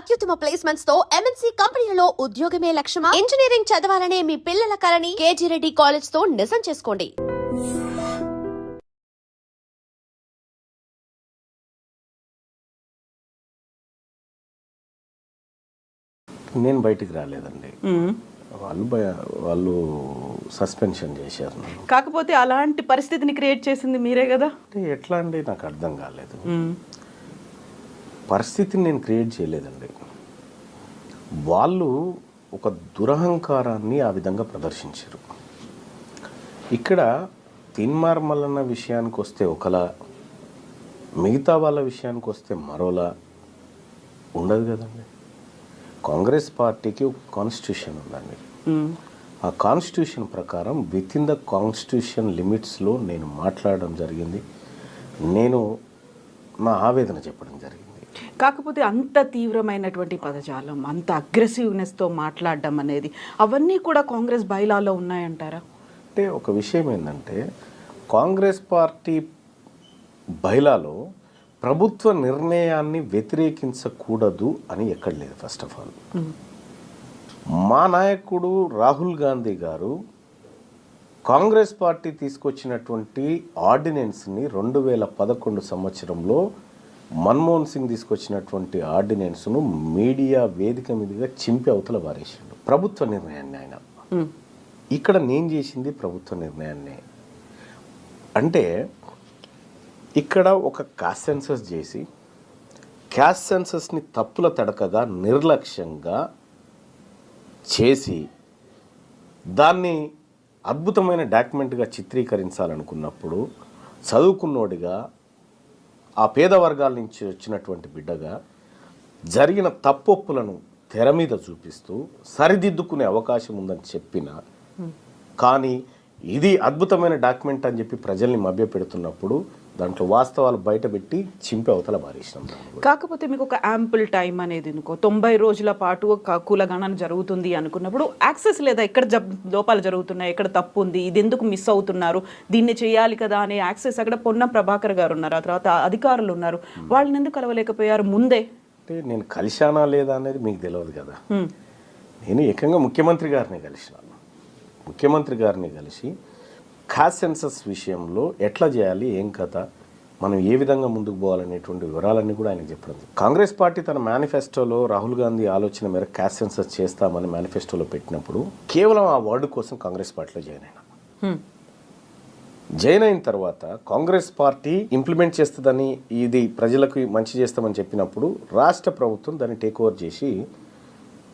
అత్యుత్తమ ప్లేస్మెంట్స్ తో ఎంఎన్సీ కంపెనీలలో ఉద్యోగమే లక్ష్యమా? ఇంజనీరింగ్ చదవాలనే మీ పిల్లల కలని కేజీ రెడ్డి కాలేజ్ తో నిజం చేసుకోండి. నేను బయటికి రాలేదండి. వాళ్ళు సస్పెన్షన్ చేశారు. కాకపోతే అలాంటి పరిస్థితిని క్రియేట్ చేసింది మీరే కదా. అంటే ఎట్లా అండి, నాకు అర్థం కాలేదు. పరిస్థితిని నేను క్రియేట్ చేయలేదండి. వాళ్ళు ఒక దురహంకారాన్ని ఆ విధంగా ప్రదర్శించారు. ఇక్కడ తీన్మార్ మల్లన్న విషయానికి వస్తే ఒకలా, మిగతా వాళ్ళ విషయానికి వస్తే మరోలా ఉండదు కదండి. కాంగ్రెస్ పార్టీకి ఒక కాన్స్టిట్యూషన్ ఉందండి. ఆ కాన్స్టిట్యూషన్ ప్రకారం విత్ ఇన్ ద కాన్స్టిట్యూషన్ లిమిట్స్లో నేను మాట్లాడడం జరిగింది. నేను నా ఆవేదన చెప్పడం జరిగింది. కాకపోతే అంత తీవ్రమైనటువంటి పదజాలం, అంత అగ్రెసివ్నెస్తో మాట్లాడడం అనేది అవన్నీ కూడా కాంగ్రెస్ బైలాలో ఉన్నాయంటారా? అంటే ఒక విషయం ఏంటంటే, కాంగ్రెస్ పార్టీ బైలాలో ప్రభుత్వ నిర్ణయాన్ని వ్యతిరేకించకూడదు అని ఎక్కడ లేదు. ఫస్ట్ ఆఫ్ ఆల్ మా నాయకుడు రాహుల్ గాంధీ గారు కాంగ్రెస్ పార్టీ తీసుకొచ్చినటువంటి ఆర్డినెన్స్ని 2011 సంవత్సరంలో మన్మోహన్ సింగ్ తీసుకొచ్చినటువంటి ఆర్డినెన్స్ను మీడియా వేదిక మీదుగా చింపి అవతల వారేసిండు. ప్రభుత్వ నిర్ణయాన్ని ఆయన. ఇక్కడ నేను చేసింది ప్రభుత్వ నిర్ణయాన్ని. అంటే ఇక్కడ ఒక క్యాస్ట్ సెన్సస్ చేసి క్యాస్ట్ సెన్సస్ని తప్పుల తడకగా నిర్లక్ష్యంగా చేసి దాన్ని అద్భుతమైన డాక్యుమెంట్గా చిత్రీకరించాలనుకున్నప్పుడు చదువుకున్నోడిగా, ఆ పేద వర్గాల నుంచి వచ్చినటువంటి బిడ్డగా జరిగిన తప్పొప్పులను తెర మీద చూపిస్తూ సరిదిద్దుకునే అవకాశం ఉందని చెప్పిన, కానీ ఇది అద్భుతమైన డాక్యుమెంట్ అని చెప్పి ప్రజల్ని మభ్యపెడుతున్నప్పుడు దాంట్లో వాస్తవాలు బయటపెట్టి చింపి అవతల మారేసినాం. కాకపోతే మీకు ఒక యాంపుల్ టైం అనేది 90 రోజుల పాటు కులగణన జరుగుతుంది అనుకున్నప్పుడు యాక్సెస్ లేదా, ఎక్కడ లోపాలు జరుగుతున్నాయి, ఎక్కడ తప్పు ఉంది, ఇది ఎందుకు మిస్ అవుతున్నారు, దీన్ని చేయాలి కదా అనే యాక్సెస్ అక్కడ పొన్నం ప్రభాకర్ గారు ఉన్నారు, ఆ తర్వాత అధికారులు ఉన్నారు, వాళ్ళని ఎందుకు కలవలేకపోయారు ముందే? అంటే నేను కలిశానా లేదా అనేది మీకు తెలియదు కదా. నేను ఏకంగా ముఖ్యమంత్రి గారిని కలిసినాను. ముఖ్యమంత్రి గారిని కలిసి క్యాస్ట్ సెన్సస్ విషయంలో ఎట్లా చేయాలి, ఏం కథ, మనం ఏ విధంగా ముందుకు పోవాలనేటువంటి వివరాలన్నీ కూడా ఆయనకు చెప్పడం. కాంగ్రెస్ పార్టీ తన మేనిఫెస్టోలో రాహుల్ గాంధీ ఆలోచన మేరకు క్యాస్ట్ సెన్సస్ చేస్తామని మేనిఫెస్టోలో పెట్టినప్పుడు కేవలం ఆ వర్డ్ కోసం కాంగ్రెస్ పార్టీలో జాయిన్ అయిన తర్వాత కాంగ్రెస్ పార్టీ ఇంప్లిమెంట్ చేస్తుందని, ఇది ప్రజలకు మంచి చేస్తామని చెప్పినప్పుడు రాష్ట్ర ప్రభుత్వం దాన్ని టేక్ ఓవర్ చేసి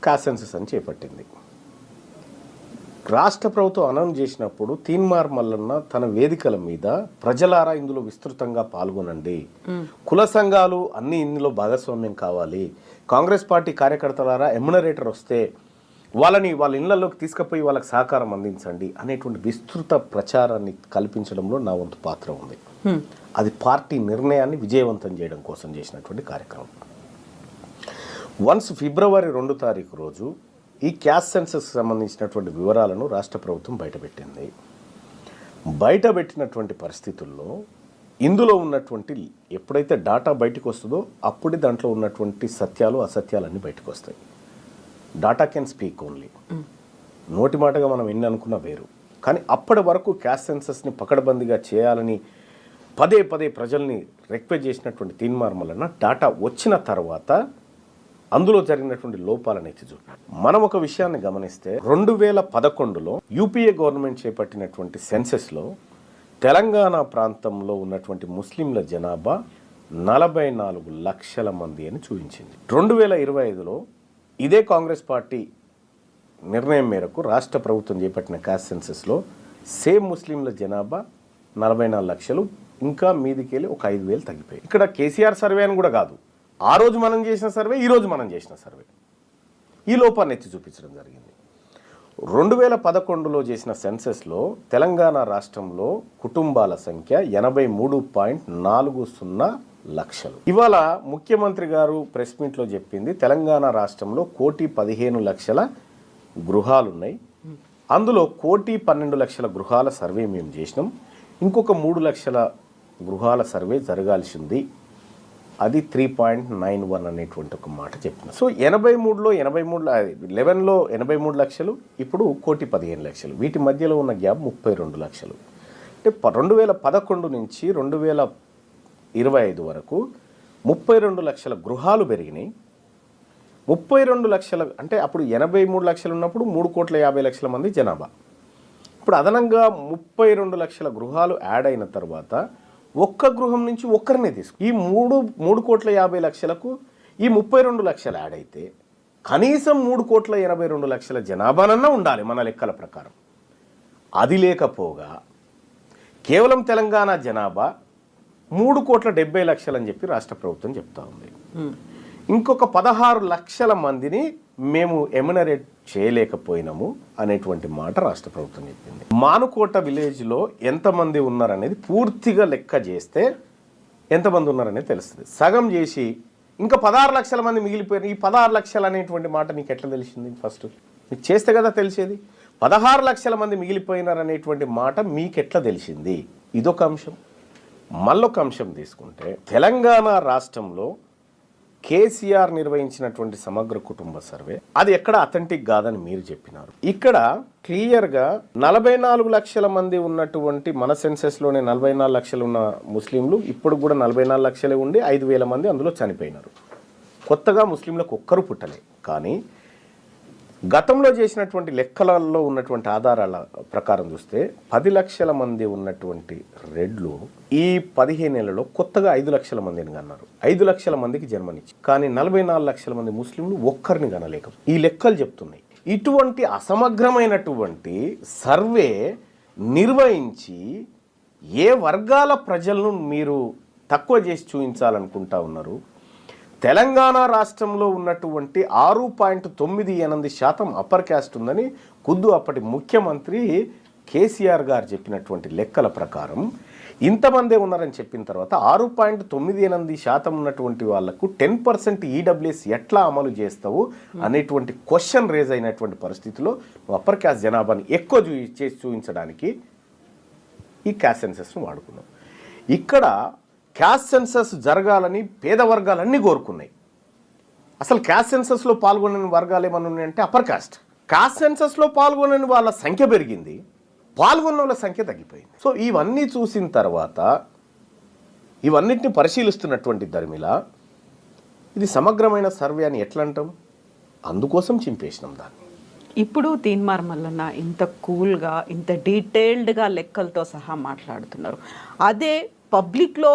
క్యాస్ట్ సెన్సస్ అని చేపట్టింది. రాష్ట్ర ప్రభుత్వం అనౌన్స్ చేసినప్పుడు తీన్మార్ మల్లన్న తన వేదికల మీద ప్రజలారా ఇందులో విస్తృతంగా పాల్గొనండి, కుల సంఘాలు అన్ని ఇందులో భాగస్వామ్యం కావాలి, కాంగ్రెస్ పార్టీ కార్యకర్తలారా ఎమ్యునరేటర్ వస్తే వాళ్ళని వాళ్ళ ఇళ్లలోకి తీసుకుపోయి వాళ్ళకి సహకారం అందించండి అనేటువంటి విస్తృత ప్రచారాన్ని కల్పించడంలో నా వంతు పాత్ర ఉంది. అది పార్టీ నిర్ణయాన్ని విజయవంతం చేయడం కోసం చేసినటువంటి కార్యక్రమం. వన్స్ ఫిబ్రవరి 2 తారీఖు రోజు ఈ క్యాస్ట్ సెన్సస్ సంబంధించినటువంటి వివరాలను రాష్ట్ర ప్రభుత్వం బయటపెట్టింది. బయటపెట్టినటువంటి పరిస్థితుల్లో ఇందులో ఉన్నటువంటి ఎప్పుడైతే డాటా బయటకు వస్తుందో అప్పుడే దాంట్లో ఉన్నటువంటి సత్యాలు అసత్యాలన్నీ బయటకు వస్తాయి. Data can speak only. నోటి మాటగా మనం ఎన్ని అనుకున్నా వేరు. కానీ అప్పటి వరకు క్యాస్ట్ సెన్సస్ని పకడ్బందీగా చేయాలని పదే పదే ప్రజల్ని రిక్వెస్ట్ చేసినటువంటి తీన్మార్ మల్లన్న డాటా వచ్చిన తర్వాత అందులో జరిగినటువంటి లోపాలను ఎత్తి చూపారు. మనం ఒక విషయాన్ని గమనిస్తే 2011లో యూపీఏ గవర్నమెంట్ చేపట్టినటువంటి సెన్సెస్లో తెలంగాణ ప్రాంతంలో ఉన్నటువంటి ముస్లింల జనాభా 44 లక్షల మంది అని చూపించింది. 2025లో ఇదే కాంగ్రెస్ పార్టీ నిర్ణయం మేరకు రాష్ట్ర ప్రభుత్వం చేపట్టిన క్యాస్ట్ సెన్సెస్లో సేమ్ ముస్లింల జనాభా 44 లక్షలు, ఇంకా మీదికెళ్ళి ఒక 5,000 తగ్గిపోయాయి. ఇక్కడ కేసీఆర్ సర్వే అని కూడా కాదు, ఆ రోజు మనం చేసిన సర్వే, ఈరోజు మనం చేసిన సర్వే ఈ లోపాన్ని ఎత్తి చూపించడం జరిగింది. 2011లో చేసిన సెన్సెస్లో తెలంగాణ రాష్ట్రంలో కుటుంబాల సంఖ్య 83.40 లక్షలు. ఇవాళ ముఖ్యమంత్రి గారు ప్రెస్ మీట్లో చెప్పింది తెలంగాణ రాష్ట్రంలో 1,15,00,000 గృహాలున్నాయి, అందులో 1,12,00,000 గృహాల సర్వే మేము చేసినాం, ఇంకొక 3 లక్షల గృహాల సర్వే జరగాల్సింది అది 3.91 అనేటువంటి ఒక మాట చెప్తున్నా. సో 83లో 11లో 83 లక్షలు, ఇప్పుడు 1,15,00,000. వీటి మధ్యలో ఉన్న గ్యాప్ 32 లక్షలు. అంటే 2011 నుంచి 2025 వరకు 32 లక్షల గృహాలు పెరిగినాయి. 32 లక్షల అంటే అప్పుడు 83 లక్షలు ఉన్నప్పుడు 3,50,00,000 మంది జనాభా. ఇప్పుడు అదనంగా 32 లక్షల గృహాలు యాడ్ అయిన తర్వాత ఒక్క గృహం నుంచి ఒక్కరినే తీసుకు ఈ 3,50,00,000కు ఈ 32 లక్షలు యాడ్ అయితే కనీసం 3,82,00,000 జనాభానన్నా ఉండాలి మన లెక్కల ప్రకారం. అది లేకపోగా కేవలం తెలంగాణ జనాభా 3,70,00,000 అని చెప్పి రాష్ట్ర ప్రభుత్వం చెప్తా ఉంది. ఇంకొక 16 లక్షల మందిని మేము ఎమ్యునరేట్ చేయలేకపోయినాము అనేటువంటి మాట రాష్ట్ర ప్రభుత్వం చెప్పింది. మానుకోట విలేజ్లో ఎంతమంది ఉన్నారనేది పూర్తిగా లెక్క చేస్తే ఎంతమంది ఉన్నారనేది తెలుస్తుంది. సగం చేసి ఇంకా 16 లక్షల మంది మిగిలిపోయారు. ఈ 16 లక్షలు అనేటువంటి మాట నీకు ఎట్లా తెలిసింది? ఫస్ట్ మీకు చేస్తే కదా తెలిసేది. 16 లక్షల మంది మిగిలిపోయినారనేటువంటి మాట మీకెట్లా తెలిసింది? ఇదొక అంశం. మళ్ళొక అంశం తీసుకుంటే తెలంగాణ రాష్ట్రంలో కేసీఆర్ నిర్వహించినటువంటి సమగ్ర కుటుంబ సర్వే అది ఎక్కడ అథెంటిక్ కాదని మీరు చెప్పినారు. ఇక్కడ క్లియర్గా 44 లక్షల మంది ఉన్నటువంటి మన సెన్సెస్లోనే 44 లక్షలు ఉన్న ముస్లింలు ఇప్పుడు కూడా 44 లక్షలే ఉండి 5,000 మంది అందులో చనిపోయినారు. కొత్తగా ముస్లింలకు ఒక్కరు పుట్టలే. కానీ గతంలో చేసినటువంటి లెక్కలలో ఉన్నటువంటి ఆధారాల ప్రకారం చూస్తే 10 లక్షల మంది ఉన్నటువంటి రెడ్లు ఈ 15 ఏళ్లలో కొత్తగా 5 లక్షల మందిని కన్నారు. 5 లక్షల మందికి జన్మనిచ్చి కానీ 44 లక్షల మంది ముస్లింలు ఒక్కరిని కనలేక ఈ లెక్కలు చెప్తున్నాయి. ఇటువంటి అసమగ్రమైనటువంటి సర్వే నిర్వహించి ఏ వర్గాల ప్రజలను మీరు తక్కువ చేసి చూపించాలనుకుంటా ఉన్నారు? తెలంగాణ రాష్ట్రంలో ఉన్నటువంటి 6.98% అప్పర్ క్యాస్ట్ ఉందని ఖుద్దు అప్పటి ముఖ్యమంత్రి కేసీఆర్ గారు చెప్పినటువంటి లెక్కల ప్రకారం ఇంతమందే ఉన్నారని చెప్పిన తర్వాత 6.98% ఉన్నటువంటి వాళ్లకు 10% ఈడబ్ల్యూఎస్ ఎట్లా అమలు చేస్తావు అనేటువంటి క్వశ్చన్ రేజ్ అయినటువంటి పరిస్థితిలో అప్పర్ క్యాస్ట్ జనాభాని ఎక్కువ చేసి చూపించడానికి ఈ క్యాస్ట్ సెన్సెస్ను వాడుకున్నాం. ఇక్కడ క్యాస్ట్ సెన్సస్ జరగాలని పేద వర్గాలన్నీ కోరుకున్నాయి. అసలు క్యాస్ట్ సెన్సస్లో పాల్గొనని వర్గాలు ఏమన్నా ఉన్నాయంటే అప్పర్ కాస్ట్. క్యాస్ట్ సెన్సస్లో పాల్గొనని వాళ్ళ సంఖ్య పెరిగింది, పాల్గొన్న వాళ్ళ సంఖ్య తగ్గిపోయింది. సో ఇవన్నీ చూసిన తర్వాత ఇవన్నిటిని పరిశీలిస్తున్నటువంటి ధర్మిల ఇది సమగ్రమైన సర్వే అని ఎట్లా అంటాం? అందుకోసం చింపేసినాం దాన్ని. ఇప్పుడు తీన్మార్ మల్లన్న ఇంత కూల్గా ఇంత డీటెయిల్డ్గా లెక్కలతో సహా మాట్లాడుతున్నారు. అదే పబ్లిక్లో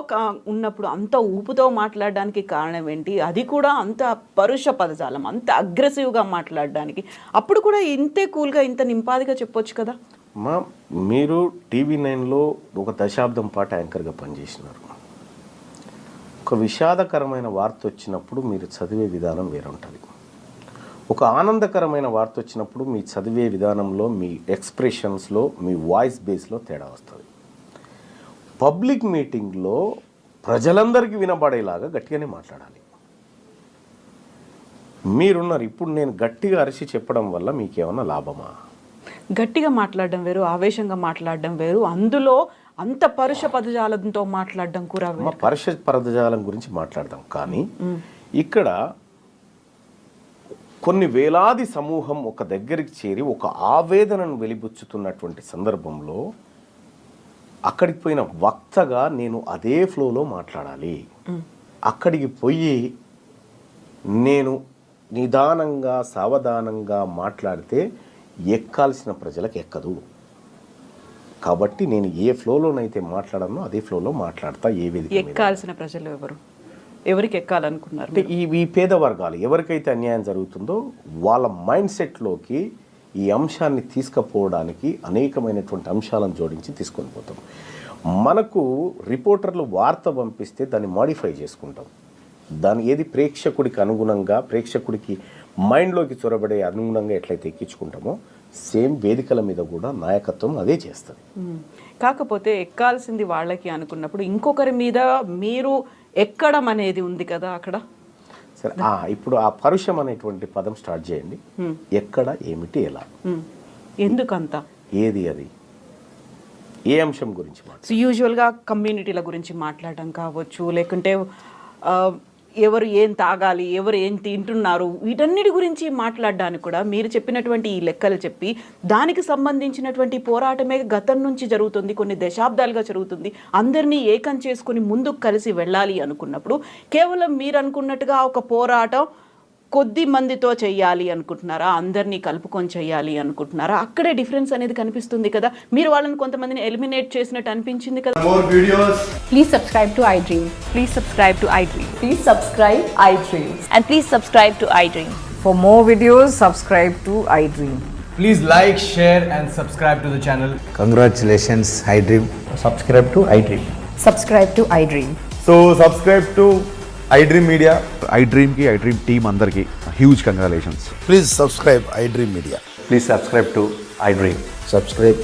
ఉన్నప్పుడు అంత ఊపుతో మాట్లాడడానికి కారణం ఏంటి? అది కూడా అంత పరుష పదజాలం, అంత అగ్రెసివ్గా మాట్లాడడానికి. అప్పుడు కూడా ఇంతే కూల్గా ఇంత నింపాదిగా చెప్పొచ్చు కదా. మీరు TV9లో ఒక దశాబ్దం పాటు యాంకర్గా పనిచేసినారు. ఒక విషాదకరమైన వార్త వచ్చినప్పుడు మీరు చదివే విధానం వేరే ఉంటుంది. ఒక ఆనందకరమైన వార్త వచ్చినప్పుడు మీ చదివే విధానంలో, మీ ఎక్స్ప్రెషన్స్లో, మీ వాయిస్ బేస్లో తేడా వస్తుంది. పబ్లిక్ మీటింగ్లో ప్రజలందరికీ వినబడేలాగా గట్టిగానే మాట్లాడాలి. మీరున్నారు. ఇప్పుడు నేను గట్టిగా అరిచి చెప్పడం వల్ల మీకేమన్నా లాభమా? గట్టిగా మాట్లాడడం వేరు, ఆవేశంగా మాట్లాడడం వేరు. అందులో అంత పరుష పదజాలంతో మాట్లాడడం కూడా వేరు. పరుష పదజాలం గురించి మాట్లాడదాం. కానీ ఇక్కడ కొన్ని వేలాది సమూహం ఒక దగ్గరికి చేరి ఒక ఆవేదనను వెలిబుచ్చుతున్నటువంటి సందర్భంలో అక్కడికి పోయిన వక్తగా నేను అదే ఫ్లోలో మాట్లాడాలి. అక్కడికి పోయి నేను నిదానంగా సావధానంగా మాట్లాడితే ఎక్కాల్సిన ప్రజలకు ఎక్కదు. కాబట్టి నేను ఏ ఫ్లోలోనైతే మాట్లాడానో అదే ఫ్లోలో మాట్లాడతా. ఏ వేదిక ఎక్కాల్సిన ప్రజలు ఎవరు? ఎవరికి ఎక్కాలనుకున్నారు? అంటే ఈ పేద వర్గాలు ఎవరికైతే అన్యాయం జరుగుతుందో వాళ్ళ మైండ్ సెట్లోకి ఈ అంశాన్ని తీసుకుపోవడానికి అనేకమైనటువంటి అంశాలను జోడించి తీసుకొని పోతాం. మనకు రిపోర్టర్లు వార్త పంపిస్తే దాన్ని మాడిఫై చేసుకుంటాం. దాని ఏది ప్రేక్షకుడికి అనుగుణంగా, ప్రేక్షకుడికి మైండ్లోకి చొరబడే అనుగుణంగా ఎట్లయితే ఎక్కించుకుంటామో సేమ్ వేదికల మీద కూడా నాయకత్వం అదే చేస్తుంది. కాకపోతే ఎక్కాల్సింది వాళ్ళకి అనుకున్నప్పుడు ఇంకొకరి మీద మీరు ఎక్కడం అనేది ఉంది కదా అక్కడ. సరే, ఇప్పుడు ఆ పరుషం అనేటువంటి పదం స్టార్ట్ చేయండి. ఎక్కడ, ఏమిటి, ఎలా, ఎందుకంత, ఏది, అది ఏ అంశం గురించి యూజువల్గా కమ్యూనిటీల గురించి మాట్లాడడం కావచ్చు, లేకుంటే ఎవరు ఏం తాగాలి, ఎవరు ఏం తింటున్నారు, వీటన్నిటి గురించి మాట్లాడడానికి కూడా మీరు చెప్పినటువంటి ఈ లెక్కలు చెప్పి దానికి సంబంధించినటువంటి పోరాటమే గతం నుంచి జరుగుతుంది, కొన్ని దశాబ్దాలుగా జరుగుతుంది. అందరినీ ఏకం చేసుకుని ముందుకు కలిసి వెళ్ళాలి అనుకున్నప్పుడు కేవలం మీరు అనుకున్నట్టుగా ఒక పోరాటం కొద్ది మందితో చెయ్యాలి అనుకుంటున్నారా, అందరినీ కలుపుకొని చెయ్యాలి అనుకుంటున్నారా? అక్కడే డిఫరెన్స్ అనేది కనిపిస్తుంది కదా. మీరు వాళ్ళని కొంతమందిని ఎలిమినేట్ చేసినట్టు అనిపించింది కదా. More videos. Please subscribe to iDream. Please subscribe to iDream. Please subscribe iDream. And please subscribe to iDream. For more videos, subscribe to iDream. Please like, share, and subscribe to the channel. Congratulations, iDream. Subscribe to iDream. Subscribe to iDream. So subscribe to iDream Media. iDream ki iDream team అందరికి huge congratulations. Please subscribe iDream Media. Please subscribe to iDream. Subscribe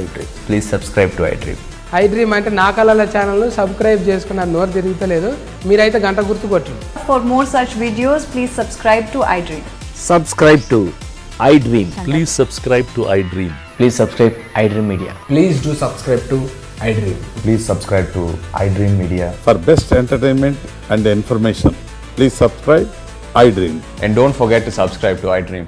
iDream. Please subscribe to iDream. iDream అంటే నా కళల channel subscribe చేసుకున్న నోరు తిరుగుతలేదు, మీరైతే గంట గుర్తు కొట్టండి. For more such videos, please subscribe to iDream. Subscribe to iDream. Please subscribe to iDream. Please subscribe iDream Media. Please do subscribe to iDream. Please subscribe to iDream Media. For best entertainment and information, please subscribe iDream. And don't forget to subscribe to iDream.